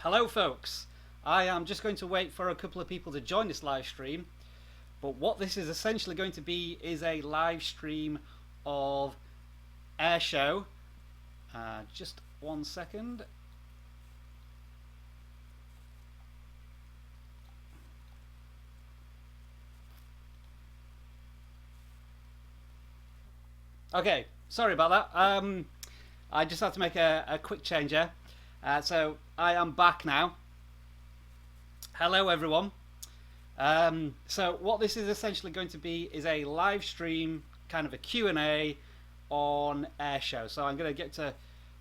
Hello folks, I am just going to wait for a couple of people to join this live stream, but what this is essentially going to be is a live stream of Airshou. Just 1 second. Okay, sorry about that. I just had to make a quick change here. So I am back now. Hello everyone. So what this is essentially going to be is a live stream, kind of a Q&A on Airshou. So I'm going to get to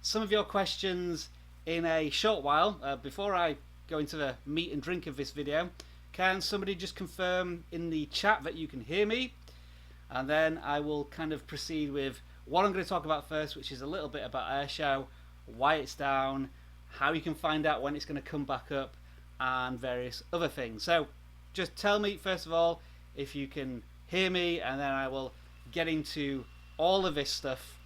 some of your questions in a short while. Before I go into the meat and drink of this video, can somebody just confirm in the chat that you can hear me? And then I will kind of proceed with what I'm going to talk about first, which is a little bit about Airshou, why it's down, how you can find out when it's going to come back up, and various other things. So just tell me first of all if you can hear me, and then I will get into all of this stuff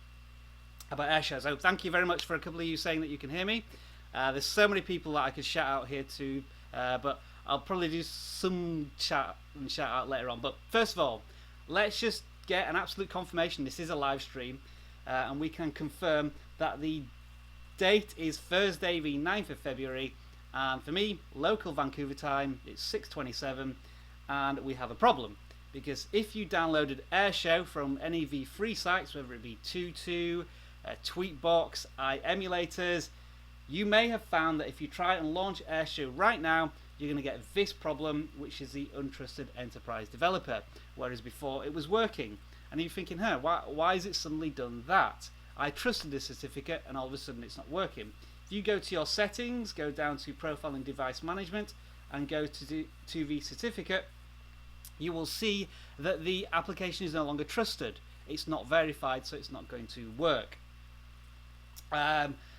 about Airshou. So thank you very much for a couple of you saying that you can hear me. There's so many people that I could shout out here too, but I'll probably do some shout out later on. But first of all, let's just get an absolute confirmation this is a live stream, and we can confirm that the date is Thursday the 9th of February, and for me, local Vancouver time, it's 6:27, and we have a problem. Because if you downloaded Airshou from any of the free sites, whether it be Tutu, Tweetbox, iEmulators, you may have found that if you try and launch Airshou right now, you're going to get this problem, which is the untrusted enterprise developer, whereas before it was working. And you're thinking, why is it suddenly done that? I trusted this certificate and all of a sudden it's not working. If you go to your settings, go down to profile and device management and go to the certificate, you will see that the application is no longer trusted. It's not verified, so it's not going to work.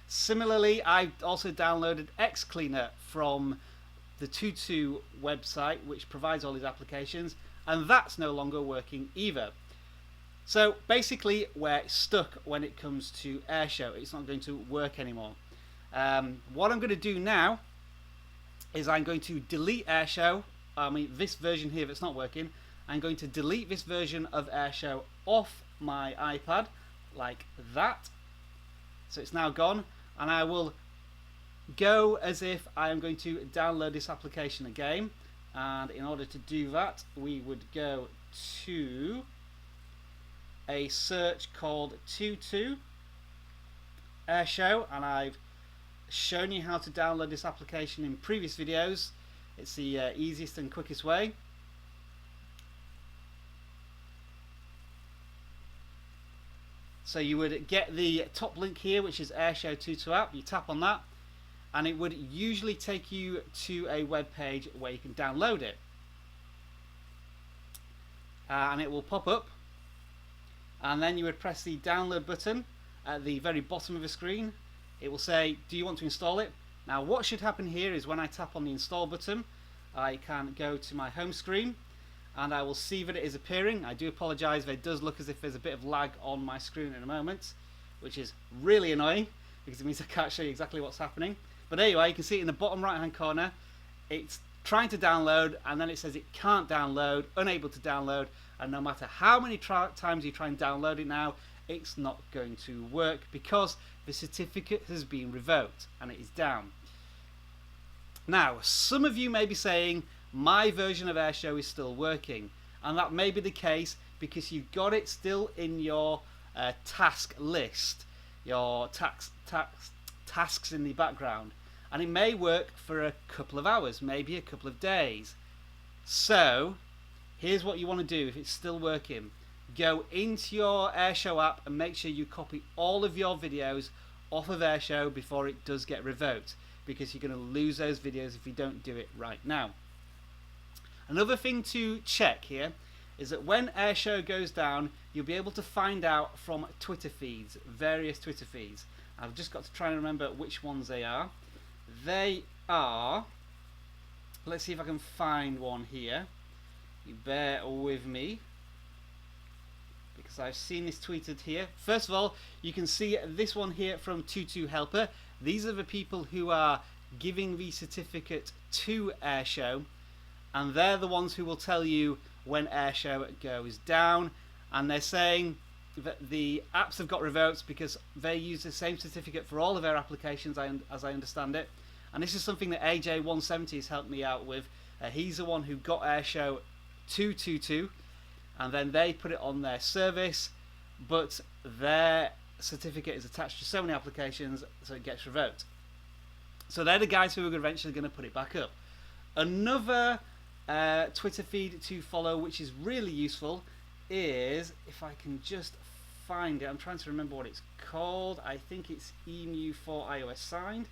Similarly, I also downloaded Xcleaner from the Tutu website, which provides all these applications, and that's no longer working either. So basically we're stuck when it comes to Airshou. It's not going to work anymore. What I'm going to do now is I'm going to delete Airshou. This version here that's not working. I'm going to delete this version of Airshou off my iPad like that. So it's now gone, and I will go as if I am going to download this application again. And in order to do that, we would go to a search called Tutu Airshou, and I've shown you how to download this application in previous videos. It's the easiest and quickest way. So you would get the top link here, which is Airshou Tutu app. You tap on that, and it would usually take you to a web page where you can download it. And it will pop up, and then you would press the download button at the very bottom of the screen. It will say, do you want to install it? Now what should happen here is when I tap on the install button, I can go to my home screen and I will see that it is appearing. I do apologise, it does look as if there's a bit of lag on my screen in a moment, which is really annoying because it means I can't show you exactly what's happening. But anyway, you can see it in the bottom right hand corner. It's trying to download, and then it says it can't download, unable to download, and no matter how many times you try and download it now, it's not going to work because the certificate has been revoked and it is down. Now, some of you may be saying my version of Airshou is still working, and that may be the case because you've got it still in your task list, your tasks in the background, and it may work for a couple of hours, maybe a couple of days. So here's what you want to do if it's still working. Go into your Airshou app and make sure you copy all of your videos off of Airshou before it does get revoked, because you're going to lose those videos if you don't do it right now. Another thing to check here is that when Airshou goes down, you'll be able to find out from Twitter feeds, various Twitter feeds. I've just got to try and remember which ones they are. They are, let's see if I can find one here. You bear with me, because I've seen this tweeted here. First of all, you can see this one here from Tutu Helper. These are the people who are giving the certificate to Airshou, and they're the ones who will tell you when Airshou goes down. And they're saying that the apps have got revoked because they use the same certificate for all of their applications, as I understand it. And this is something that AJ170 has helped me out with. He's the one who got Airshou 222, and then they put it on their service, but their certificate is attached to so many applications, so it gets revoked. So they're the guys who are eventually going to put it back up. Another Twitter feed to follow, which is really useful, is, if I can just find it, I'm trying to remember what it's called. I think it's Emu for iOS Signed.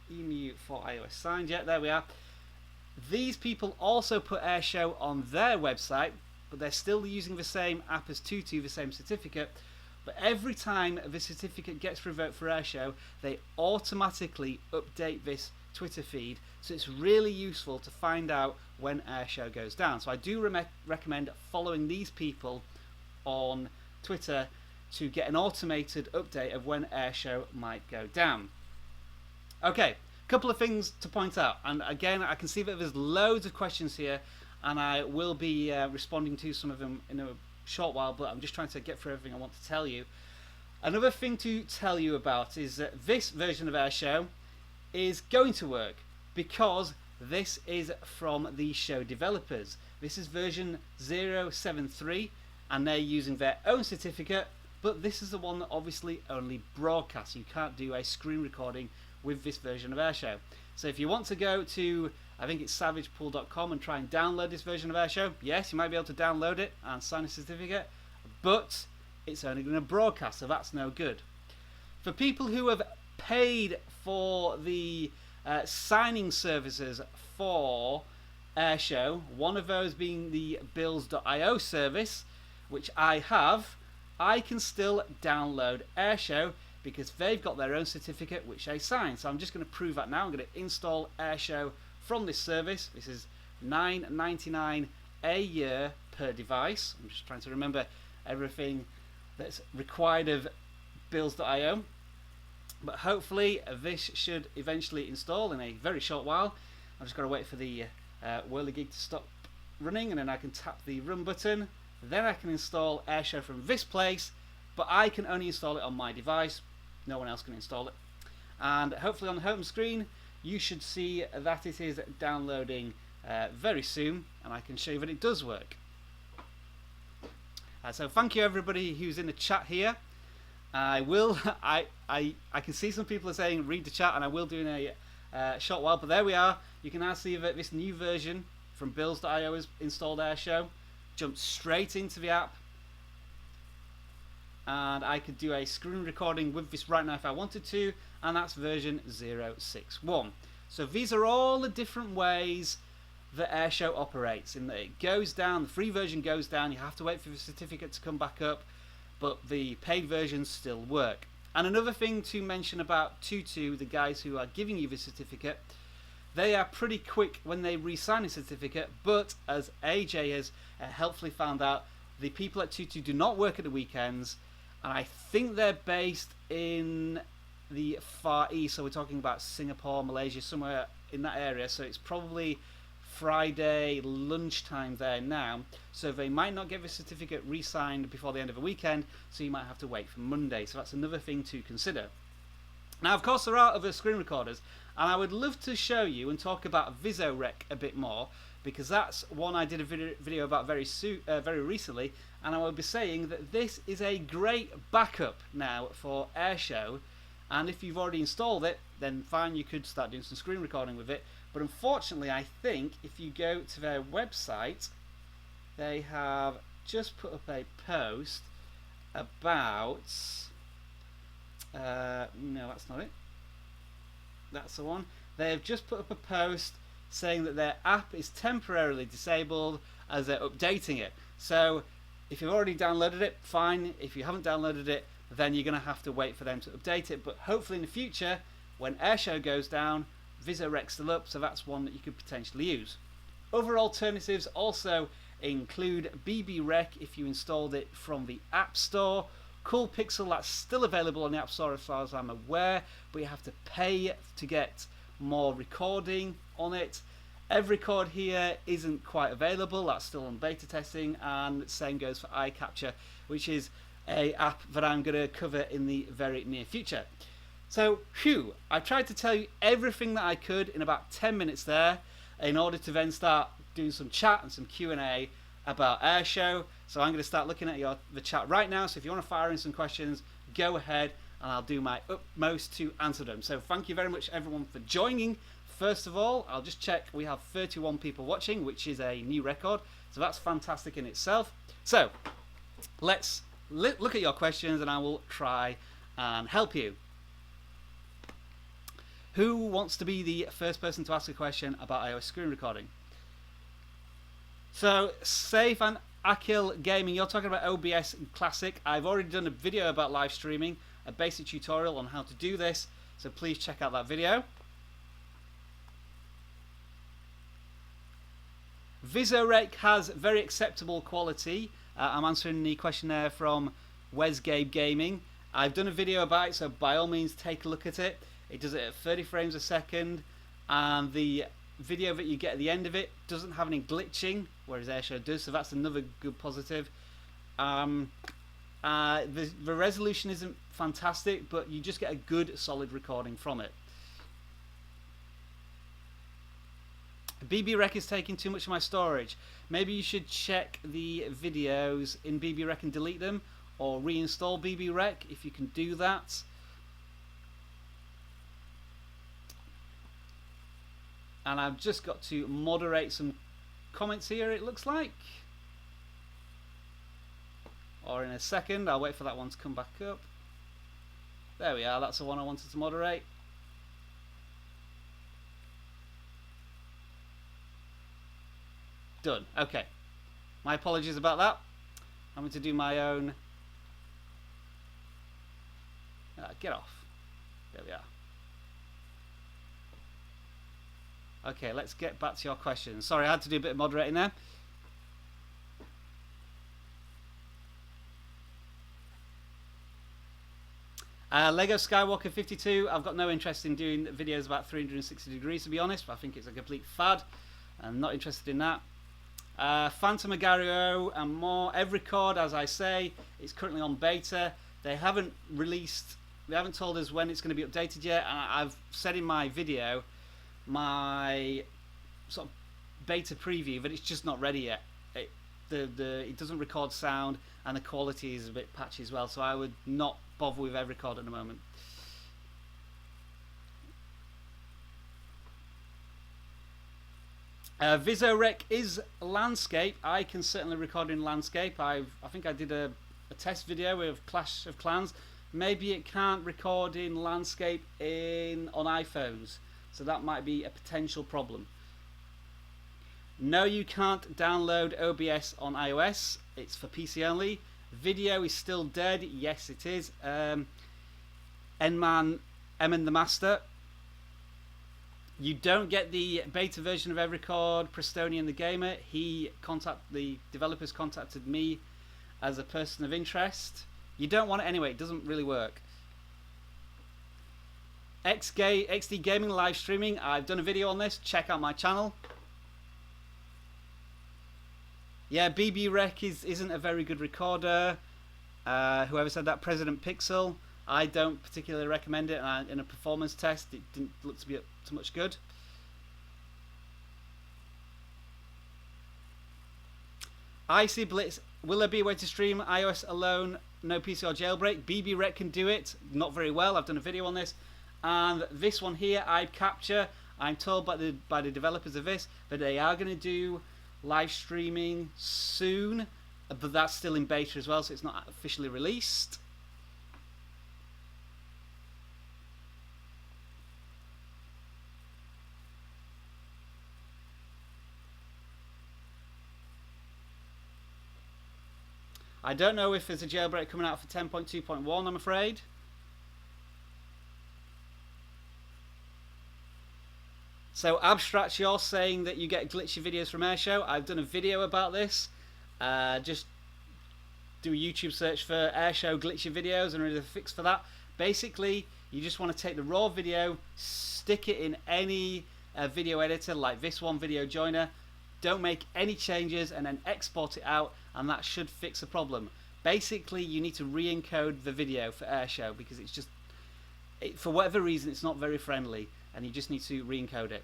Emu for iOS Signed, yeah, there we are. These people also put Airshou on their website, but they're still using the same app as Tutu, the same certificate. But every time the certificate gets revoked for Airshou, they automatically update this Twitter feed. So it's really useful to find out when Airshou goes down. So I do recommend following these people on Twitter to get an automated update of when Airshou might go down. Okay, a couple of things to point out. And again, I can see that there's loads of questions here, and I will be responding to some of them in a short while, but I'm just trying to get through everything I want to tell you. Another thing to tell you about is that this version of Airshou is going to work because this is from the show developers. This is version 073, and they're using their own certificate, but this is the one that obviously only broadcasts. You can't do a screen recording with this version of Airshou. So if you want to go to, I think it's savagepool.com, and try and download this version of Airshou, yes, you might be able to download it and sign a certificate, but it's only going to broadcast, so that's no good. For people who have paid for the signing services for Airshou, one of those being the bills.io service, which I have, I can still download Airshou because they've got their own certificate which they sign. So I'm just going to prove that now. I'm going to install Airshou from this service. This is $9.99 a year per device. I'm just trying to remember everything that's required of bills.io. But hopefully this should eventually install in a very short while. I've just got to wait for the whirligig to stop running, and then I can tap the run button. Then I can install Airshou from this place, but I can only install it on my device. No one else can install it. And hopefully on the home screen you should see that it is downloading very soon, and I can show you that it does work. So thank you everybody who's in the chat here. I can see some people are saying read the chat, and I will do in a short while, but there we are. You can now see that this new version from bills.io has installed Airshou. Jump straight into the app, and I could do a screen recording with this right now if I wanted to, and that's version 061. So these are all the different ways that Airshou operates. In that it goes down, the free version goes down, you have to wait for the certificate to come back up, but the paid versions still work. And another thing to mention about Tutu, the guys who are giving you the certificate, they are pretty quick when they re-sign a certificate, but as AJ has helpfully found out, the people at Tutu do not work at the weekends, and I think they're based in the Far East, so we're talking about Singapore, Malaysia, somewhere in that area, so it's probably Friday lunchtime there now, so they might not get the certificate re-signed before the end of the weekend, so you might have to wait for Monday. So that's another thing to consider. Now of course there are other screen recorders, and I would love to show you and talk about VisoRec a bit more, because that's one I did a video about very recently, and I will be saying that this is a great backup now for Airshou, and if you've already installed it, then fine, you could start doing some screen recording with it. But unfortunately, I think if you go to their website, they have just put up a post about no, that's not it, that's the one. They have just put up a post saying that their app is temporarily disabled as they're updating it. So if you've already downloaded it, fine. If you haven't downloaded it, then you're going to have to wait for them to update it. But hopefully in the future, when Airshou goes down, VisoRec's still up, so that's one that you could potentially use. Other alternatives also include BBRec if you installed it from the App Store. Cool Pixel, that's still available on the App Store as far as I'm aware, but you have to pay to get more recording on it. Everrecord here isn't quite available, that's still on beta testing, and same goes for iCapture, which is a app that I'm going to cover in the very near future. So, phew, I tried to tell you everything that I could in about 10 minutes there, in order to then start doing some chat and some Q&A about Airshou. So I'm going to start looking at the chat right now, so if you want to fire in some questions, go ahead and I'll do my utmost to answer them. So thank you very much everyone for joining. First of all, I'll just check, we have 31 people watching, which is a new record, so that's fantastic in itself. So let's look at your questions and I will try and help you. Who wants to be the first person to ask a question about iOS screen recording? So, Safe and Akil Gaming, you're talking about OBS Classic. I've already done a video about live streaming, a basic tutorial on how to do this, so please check out that video. Visorek has very acceptable quality. I'm answering the question there from Wesgabe Gaming. I've done a video about it, so by all means take a look at it. It does it at 30 frames a second, and the video that you get at the end of it doesn't have any glitching, whereas Airshou does, so that's another good positive. The resolution isn't fantastic, but you just get a good solid recording from it. BBRec is taking too much of my storage. Maybe you should check the videos in BBRec and delete them, or reinstall BBRec if you can do that. And I've just got to moderate some comments here, it looks like. Or in a second, I'll wait for that one to come back up. There we are, that's the one I wanted to moderate. Done. Okay. My apologies about that. I'm going to do my own. Get off. There we are. Okay, let's get back to your questions. Sorry, I had to do a bit of moderating there. Lego Skywalker 52. I've got no interest in doing videos about 360 degrees, to be honest. I think it's a complete fad. I'm not interested in that. Phantom Agario and more. Everrecord, as I say, it's currently on beta. They haven't released, they haven't told us when it's going to be updated yet. And I've said in my video, my sort of beta preview, that it's just not ready yet. It doesn't record sound, and the quality is a bit patchy as well. So I would not bother with Everrecord at the moment. Visorec is landscape. I can certainly record in landscape. I think I did a test video with Clash of Clans. Maybe it can't record in landscape on iPhones, so that might be a potential problem. No, you can't download OBS on iOS. It's for PC only. Video is still dead. Yes, it is. Emin the Master. You don't get the beta version of Everrecord, Prestonian the Gamer. The developers contacted me as a person of interest. You don't want it anyway, it doesn't really work. XD Gaming live streaming, I've done a video on this, check out my channel. Yeah, BBRec isn't a very good recorder. Whoever said that, President Pixel, I don't particularly recommend it. In a performance test, it didn't look to be up to much good. Icy Blitz, will there be a way to stream iOS alone, no PC or jailbreak? BBRec can do it, not very well. I've done a video on this. And this one here, iCapture, I'm told by the developers of this that they are going to do live streaming soon, but that's still in beta as well, so it's not officially released. I don't know if there's a jailbreak coming out for 10.2.1, I'm afraid. So Abstract, you're saying that you get glitchy videos from Airshou. I've done a video about this. Just do a YouTube search for Airshou glitchy videos and there's a fix for that. Basically, You just want to take the raw video, stick it in any video editor like this one, Video Joiner. Don't make any changes and then export it out, and that should fix the problem. Basically, you need to re-encode the video for Airshou because it's just, for whatever reason, it's not very friendly, and you just need to re-encode it.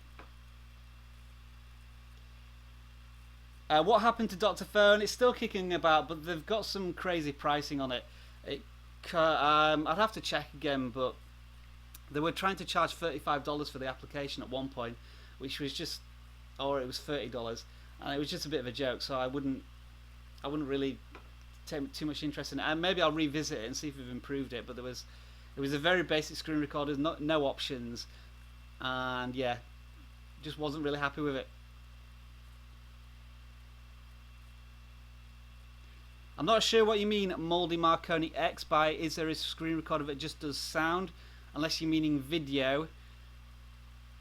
What happened to Dr. Phone? It's still kicking about, but they've got some crazy pricing on it. I'd have to check again, but they were trying to charge $35 for the application at one point, which was just, or it was $30, and it was just a bit of a joke. So I wouldn't really take too much interest in it. And maybe I'll revisit it and see if we've improved it. But it was a very basic screen recorder, no options, and yeah, just wasn't really happy with it. I'm not sure what you mean, Moldy Marconi X, by is there a screen recorder that just does sound, unless you're meaning video,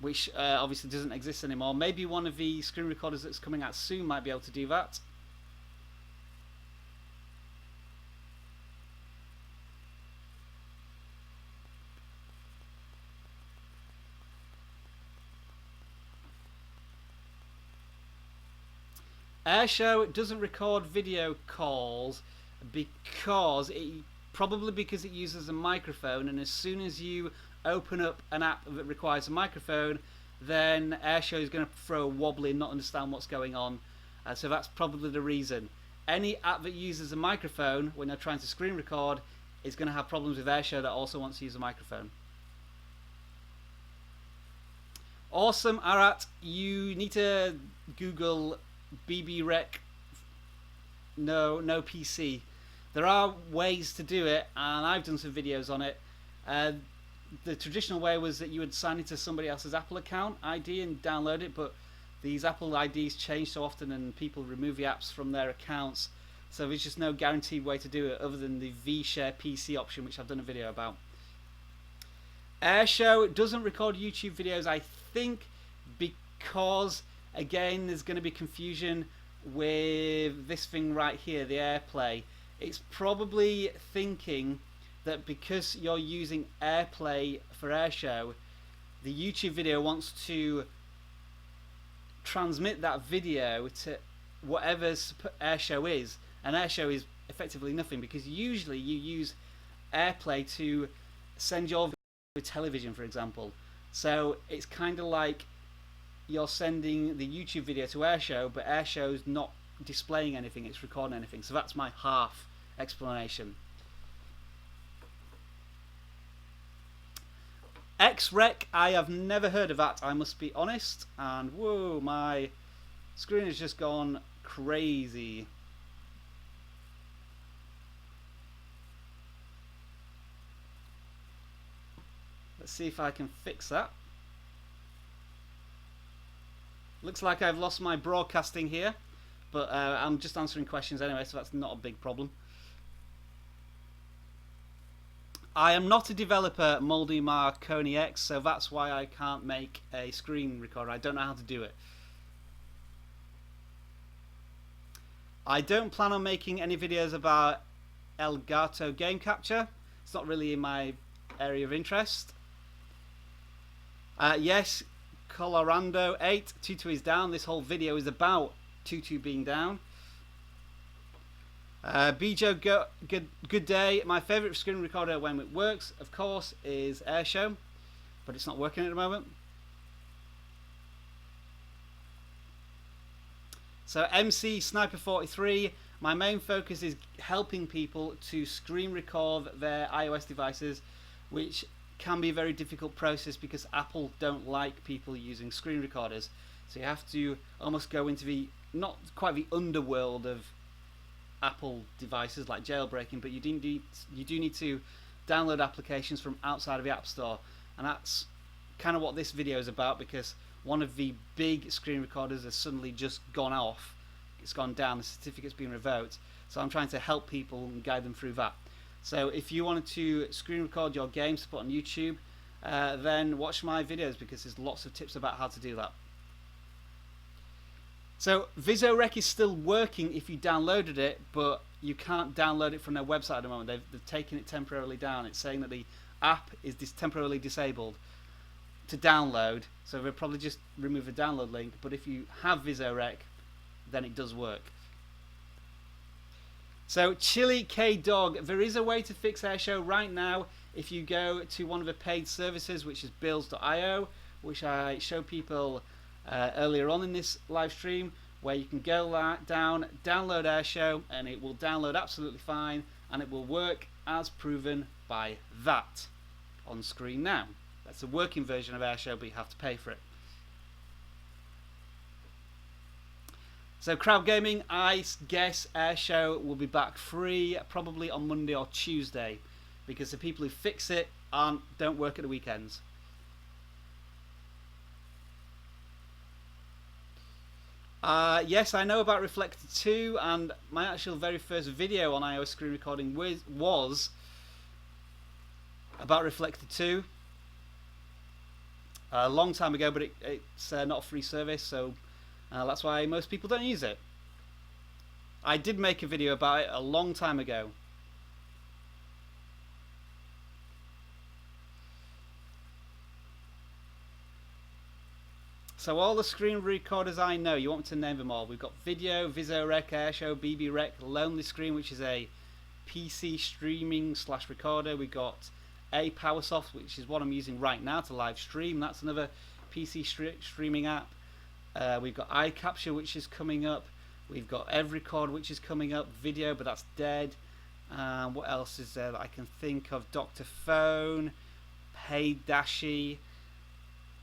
which obviously doesn't exist anymore. Maybe one of the screen recorders that's coming out soon might be able to do that. Airshou doesn't record video calls because it uses a microphone, and as soon as you open up an app that requires a microphone, then Airshou is going to throw a wobbly and not understand what's going on. So that's probably the reason. Any app that uses a microphone when they're trying to screen record is going to have problems with Airshou that also wants to use a microphone. Awesome, Arat. You need to Google BB-Rec no PC. There are ways to do it, and I've done some videos on it. The traditional way was that you would sign into somebody else's Apple account ID and download it, but these Apple IDs change so often and people remove the apps from their accounts, so there's just no guaranteed way to do it other than the vShare PC option, which I've done a video about. Airshou doesn't record YouTube videos, I think, because again there's going to be confusion with this thing right here, the AirPlay. It's probably thinking that because you're using AirPlay for Airshou, the YouTube video wants to transmit that video to whatever Airshou is, and Airshou is effectively nothing, because usually you use AirPlay to send your video to television, for example. So it's kind of like you're sending the YouTube video to Airshou, but Airshou's not displaying anything, it's recording anything. So that's my half explanation. XREC, I have never heard of that, I must be honest. And whoa, my screen has just gone crazy. Let's see if I can fix that. Looks like I've lost my broadcasting here, but I'm just answering questions anyway, so that's not a big problem. I am not a developer, Moldy Marconi X, so that's why I can't make a screen recorder. I don't know how to do it. I don't plan on making any videos about Elgato game capture. It's not really in my area of interest. Yes, Colorando 8, Tutu is down. This whole video is about Tutu being down. Bijo, good day. My favourite screen recorder when it works, of course, is Airshou, but it's not working at the moment. So MC Sniper 43, my main focus is helping people to screen record their iOS devices, which can be a very difficult process because Apple don't like people using screen recorders. So you have to almost go into the, not quite the underworld of Apple devices like jailbreaking, but you do need to download applications from outside of the App Store, and that's kind of what this video is about, because one of the big screen recorders has suddenly just gone off. It's gone down, the certificate's been revoked, so I'm trying to help people and guide them through that. So if you wanted to screen record your games to put on YouTube, then watch my videos, because there's lots of tips about how to do that. So VGJFelix is still working if you downloaded it, but you can't download it from their website at the moment. They've taken it temporarily down. It's saying that the app is temporarily disabled to download, so we'll probably just remove the download link, but if you have VisoRec, then it does work. So Chili K Dog, there is a way to fix Airshou right now if you go to one of the paid services, which is bills.io, which I showed people earlier on in this live stream, where you can go down, download Airshou, and it will download absolutely fine, and it will work as proven by that on screen now. That's a working version of Airshou, but you have to pay for it. So crowd gaming, I guess Airshou will be back free probably on Monday or Tuesday, because the people who fix it don't work at the weekends. Yes, I know about Reflector 2, and my actual very first video on iOS screen recording was about Reflector 2 a long time ago, but it's not a free service, so that's why most people don't use it. I did make a video about it a long time ago. So all the screen recorders I know, you want me to name them all. We've got Video, VisoRec, Airshou, BBRec, Lonely Screen, which is a PC streaming / recorder. We've got PowerSoft, which is what I'm using right now to live stream. That's another PC streaming app. We've got iCapture, which is coming up. We've got EvRecord, which is coming up. Video, but that's dead. What else is there that I can think of? Dr. Phone, Paydashi.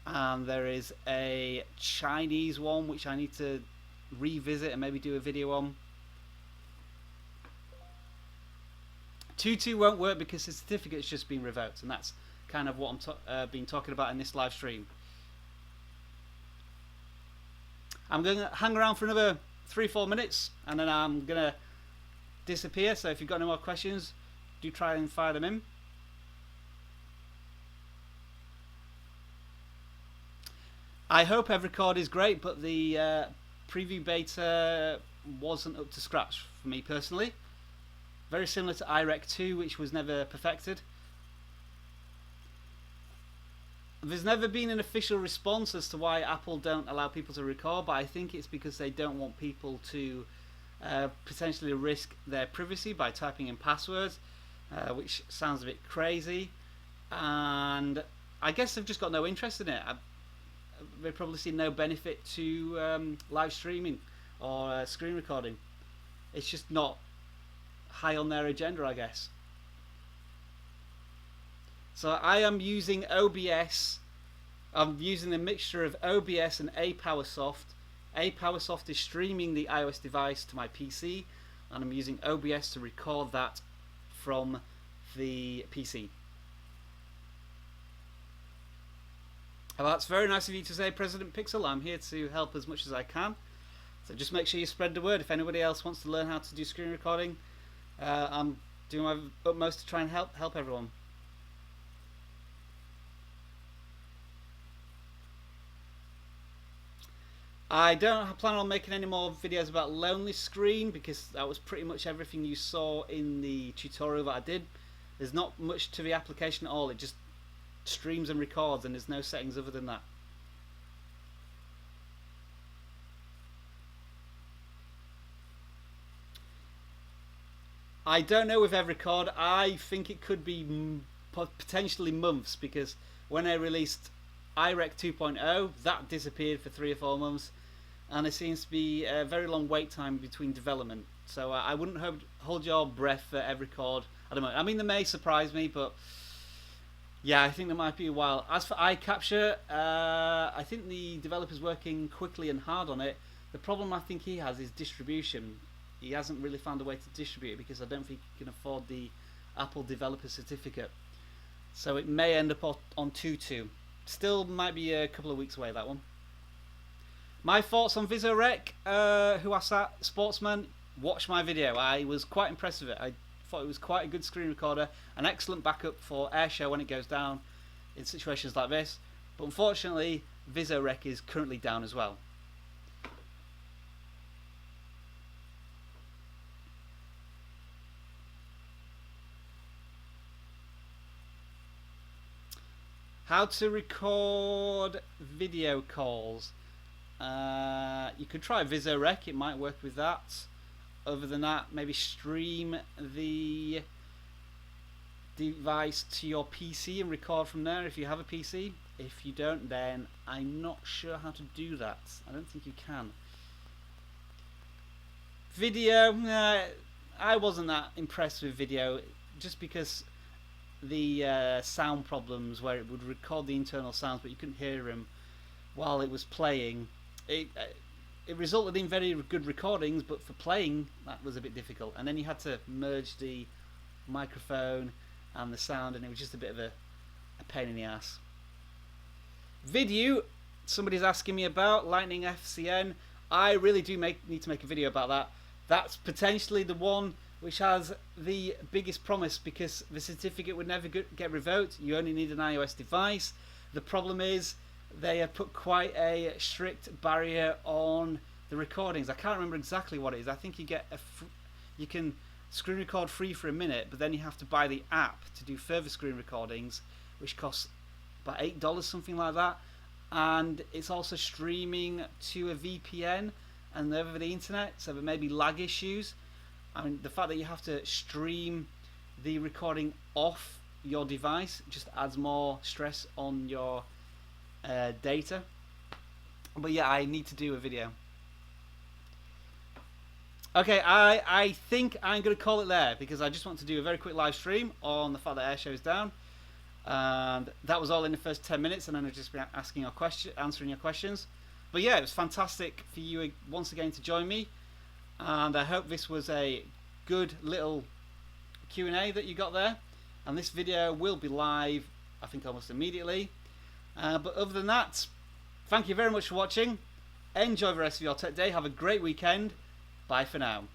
And there is a Chinese one which I need to revisit and maybe do a video on. 2.2 won't work because the certificate's just been revoked, and that's kind of what I'm been talking about in this live stream. I'm going to hang around for another 3-4 minutes, and then I'm going to disappear. So if you've got any more questions, do try and fire them in. I hope EvRecord is great, but the preview beta wasn't up to scratch for me personally. Very similar to iRec 2, which was never perfected. There's never been an official response as to why Apple don't allow people to record, but I think it's because they don't want people to potentially risk their privacy by typing in passwords, which sounds a bit crazy. And I guess they've just got no interest in it. They probably see no benefit to live streaming or screen recording. It's just not high on their agenda, I guess. So I am using OBS. I'm using a mixture of OBS and PowerSoft. PowerSoft is streaming the iOS device to my PC, and I'm using OBS to record that from the PC. Well, that's very nice of you to say, President Pixel. I'm here to help as much as I can. So just make sure you spread the word. If anybody else wants to learn how to do screen recording, I'm doing my utmost to try and help everyone. I don't plan on making any more videos about Lonely Screen because that was pretty much everything you saw in the tutorial that I did. There's not much to the application at all. It just streams and records, and there's no settings other than that. I don't know with EvRecord. I think it could be potentially months, because when I released iRec 2.0, that disappeared for 3 or 4 months, and there seems to be a very long wait time between development. So I wouldn't hold your breath for EvRecord. I don't know. I mean, they may surprise me, but yeah, I think there might be a while. As for iCapture, I think the developer's working quickly and hard on it. The problem I think he has is distribution. He hasn't really found a way to distribute it because I don't think he can afford the Apple Developer Certificate. So it may end up on 2.2. Still might be a couple of weeks away, that one. My thoughts on VisoRec, who asked that, Sportsman, watch my video. I was quite impressed with it. I thought it was quite a good screen recorder, an excellent backup for Airshou when it goes down in situations like this. But unfortunately, VisoRec is currently down as well. How to record video calls. You could try VisoRec, it might work with that. Other than that, maybe stream the device to your PC and record from there if you have a PC. If you don't, then I'm not sure how to do that. I don't think you can. Video, I wasn't that impressed with video, just because the sound problems where it would record the internal sounds but you couldn't hear them while it was playing. It resulted in very good recordings, but for playing that was a bit difficult, and then you had to merge the microphone and the sound, and it was just a bit of a pain in the ass. Video, somebody's asking me about Lightning FCN. I really do need to make a video about that. That's potentially the one which has the biggest promise, because the certificate would never get revoked. You only need an iOS device. The problem is they have put quite a strict barrier on the recordings. I can't remember exactly what it is. I think you get you can screen record free for a minute, but then you have to buy the app to do further screen recordings, which costs about $8, something like that. And it's also streaming to a VPN and over the internet, so there may be lag issues. I mean, the fact that you have to stream the recording off your device just adds more stress on your data. But yeah, I need to do a video. Okay, I think I'm going to call it there, because I just want to do a very quick live stream on the fact that Airshou is down. And that was all in the first 10 minutes, and then I've just been answering your questions. But yeah, it was fantastic for you once again to join me. And I hope this was a good little Q&A that you got there. And this video will be live, I think, almost immediately. But other than that, thank you very much for watching. Enjoy the rest of your tech day. Have a great weekend. Bye for now.